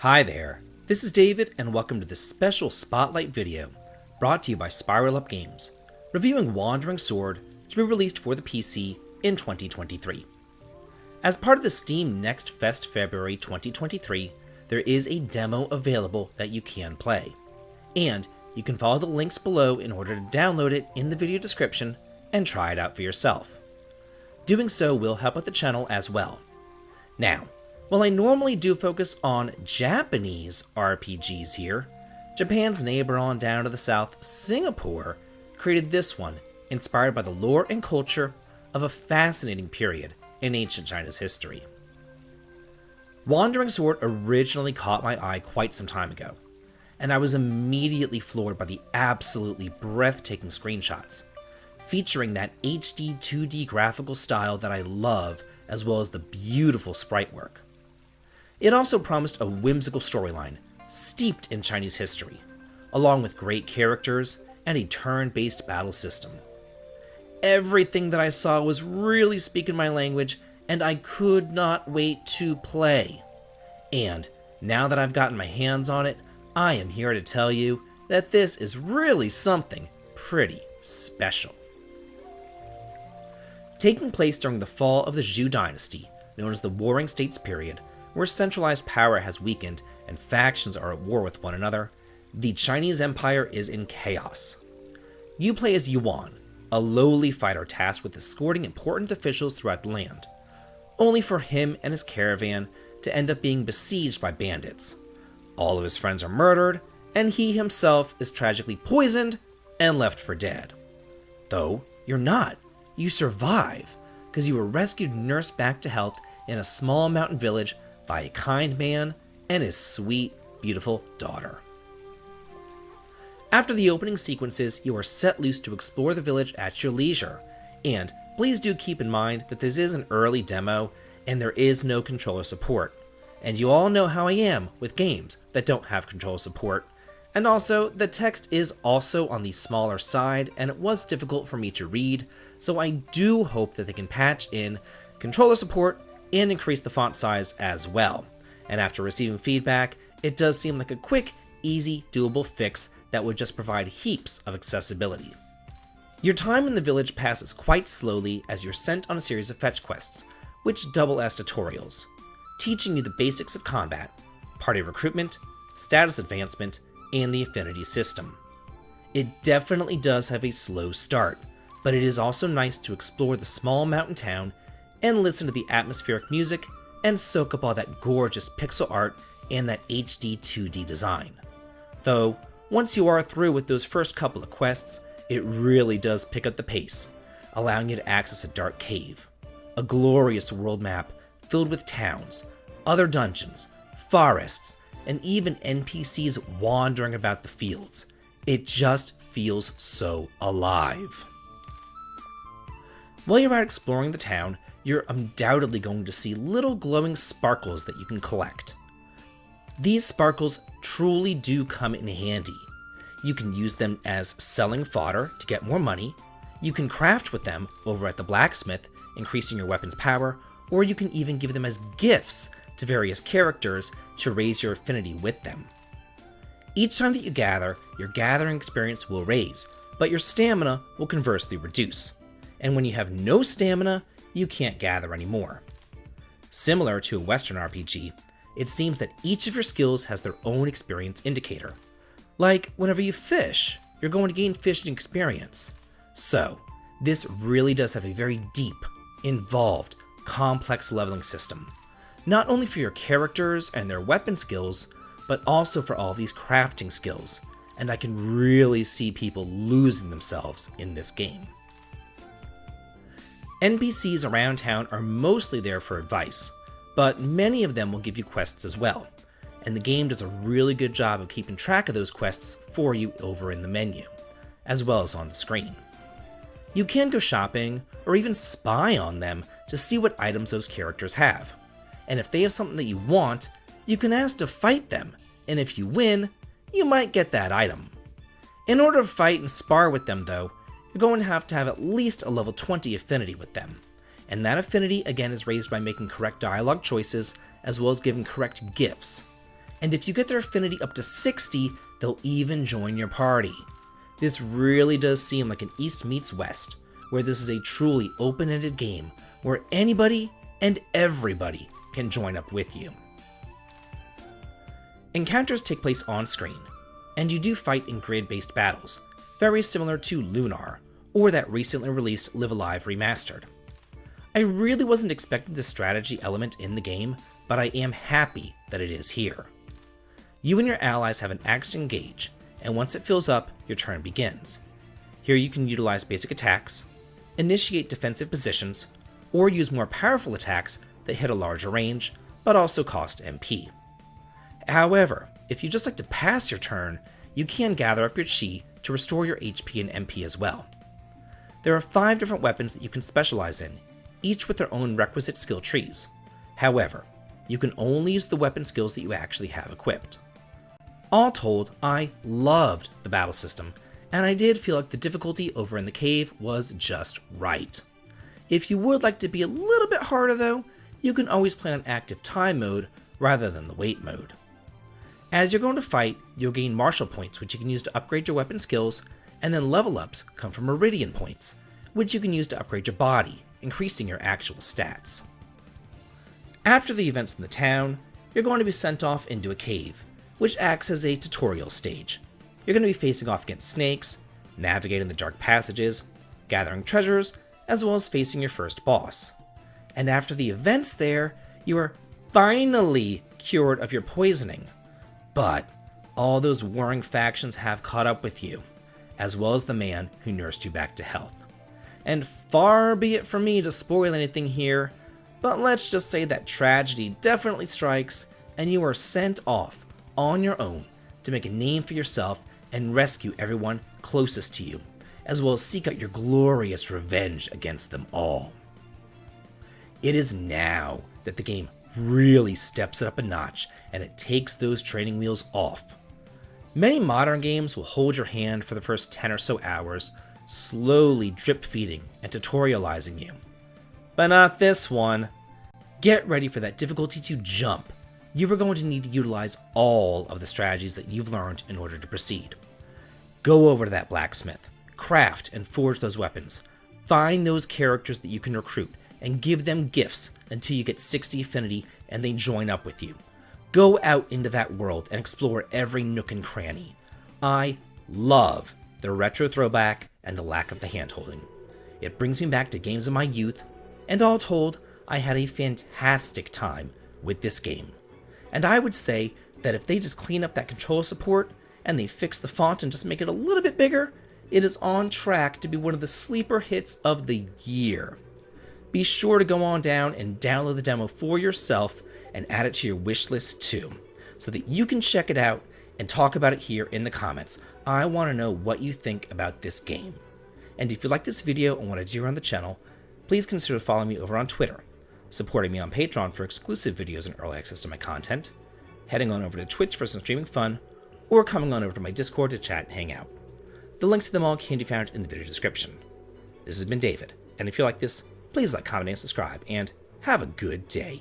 Hi there, this is David and welcome to this special spotlight video brought to you by Spiral Up Games, reviewing Wandering Sword to be released for the PC in 2023. As part of the Steam Next Fest February 2023, there is a demo available that you can play, and you can follow the links below in order to download it in the video description and try it out for yourself. Doing so will help out the channel as well. Now, while I normally do focus on Japanese RPGs here, Japan's neighbor on down to the south, Singapore, created this one, inspired by the lore and culture of a fascinating period in ancient China's history. Wandering Sword originally caught my eye quite some time ago, and I was immediately floored by the absolutely breathtaking screenshots, featuring that HD2D graphical style that I love, as well as the beautiful sprite work. It also promised a whimsical storyline, steeped in Chinese history, along with great characters and a turn-based battle system. Everything that I saw was really speaking my language, and I could not wait to play. And now that I've gotten my hands on it, I am here to tell you that this is really something pretty special. Taking place during the fall of the Zhou dynasty, known as the Warring States period, where centralized power has weakened and factions are at war with one another, the Chinese Empire is in chaos. You play as Yuan, a lowly fighter tasked with escorting important officials throughout the land, only for him and his caravan to end up being besieged by bandits. All of his friends are murdered, and he himself is tragically poisoned and left for dead. Though, you're not. You survive, because you were rescued and nursed back to health in a small mountain village by a kind man and his sweet, beautiful daughter. After the opening sequences, you are set loose to explore the village at your leisure, and please do keep in mind that this is an early demo and there is no controller support, and you all know how I am with games that don't have controller support, and also the text is also on the smaller side and it was difficult for me to read, so I do hope that they can patch in controller support and increase the font size as well. And after receiving feedback, it does seem like a quick, easy, doable fix that would just provide heaps of accessibility. Your time in the village passes quite slowly as you're sent on a series of fetch quests, which double as tutorials, teaching you the basics of combat, party recruitment, status advancement, and the affinity system. It definitely does have a slow start, but it is also nice to explore the small mountain town and listen to the atmospheric music and soak up all that gorgeous pixel art and that HD2D design. Though, once you are through with those first couple of quests, it really does pick up the pace, allowing you to access a dark cave, a glorious world map filled with towns, other dungeons, forests, and even NPCs wandering about the fields. It just feels so alive. While you're out exploring the town, you're undoubtedly going to see little glowing sparkles that you can collect. These sparkles truly do come in handy. You can use them as selling fodder to get more money, you can craft with them over at the blacksmith, increasing your weapon's power, or you can even give them as gifts to various characters to raise your affinity with them. Each time that you gather, your gathering experience will raise, but your stamina will conversely reduce. And when you have no stamina, you can't gather anymore. Similar to a Western RPG, it seems that each of your skills has their own experience indicator. Like whenever you fish, you're going to gain fishing experience. So, this really does have a very deep, involved, complex leveling system. Not only for your characters and their weapon skills, but also for all these crafting skills, and I can really see people losing themselves in this game. NPCs around town are mostly there for advice, but many of them will give you quests as well, and the game does a really good job of keeping track of those quests for you over in the menu, as well as on the screen. You can go shopping, or even spy on them to see what items those characters have, and if they have something that you want, you can ask to fight them, and if you win, you might get that item. In order to fight and spar with them though, you're going to have at least a level 20 affinity with them, and that affinity again is raised by making correct dialogue choices as well as giving correct gifts. and if you get their affinity up to 60, they'll even join your party. This really does seem like an East meets West, where this is a truly open-ended game where anybody and everybody can join up with you. Encounters take place on screen, and you do fight in grid-based battles, very similar to Lunar, or that recently released Live Alive Remastered. I really wasn't expecting the strategy element in the game, but I am happy that it is here. You and your allies have an action gauge, and once it fills up, your turn begins. Here you can utilize basic attacks, initiate defensive positions, or use more powerful attacks that hit a larger range, but also cost MP. However, if you just like to pass your turn, you can gather up your chi to restore your HP and MP as well. There are 5 different weapons that you can specialize in, each with their own requisite skill trees. However, you can only use the weapon skills that you actually have equipped. All told, I loved the battle system, and I did feel like the difficulty over in the cave was just right. If you would like to be a little bit harder though, you can always play on active time mode rather than the wait mode. As you're going to fight, you'll gain martial points which you can use to upgrade your weapon skills, and then level ups come from meridian points, which you can use to upgrade your body, increasing your actual stats. After the events in the town, you're going to be sent off into a cave, which acts as a tutorial stage. You're going to be facing off against snakes, navigating the dark passages, gathering treasures, as well as facing your first boss. And after the events there, you are finally cured of your poisoning. But all those warring factions have caught up with you, as well as the man who nursed you back to health. And far be it from me to spoil anything here, but let's just say that tragedy definitely strikes, and you are sent off on your own to make a name for yourself and rescue everyone closest to you, as well as seek out your glorious revenge against them all. It is now that the game really steps it up a notch, and it takes those training wheels off. Many modern games will hold your hand for the first 10 or so hours, slowly drip feeding and tutorializing you. But not this one. Get ready for that difficulty to jump. You are going to need to utilize all of the strategies that you've learned in order to proceed. Go over to that blacksmith, craft and forge those weapons, find those characters that you can recruit, and give them gifts until you get 60 affinity and they join up with you. Go out into that world and explore every nook and cranny. I love the retro throwback and the lack of the handholding. It brings me back to games of my youth, and all told, I had a fantastic time with this game. And I would say that if they just clean up that controller support and they fix the font and just make it a little bit bigger, it is on track to be one of the sleeper hits of the year. Be sure to go on down and download the demo for yourself and add it to your wish list too, so that you can check it out and talk about it here in the comments. I want to know what you think about this game. And if you like this video and want to do around the channel, please consider following me over on Twitter, supporting me on Patreon for exclusive videos and early access to my content, heading on over to Twitch for some streaming fun, or coming on over to my Discord to chat and hang out. The links to them all can be found in the video description. This has been David, and if you like this, please like, comment, and subscribe, and have a good day.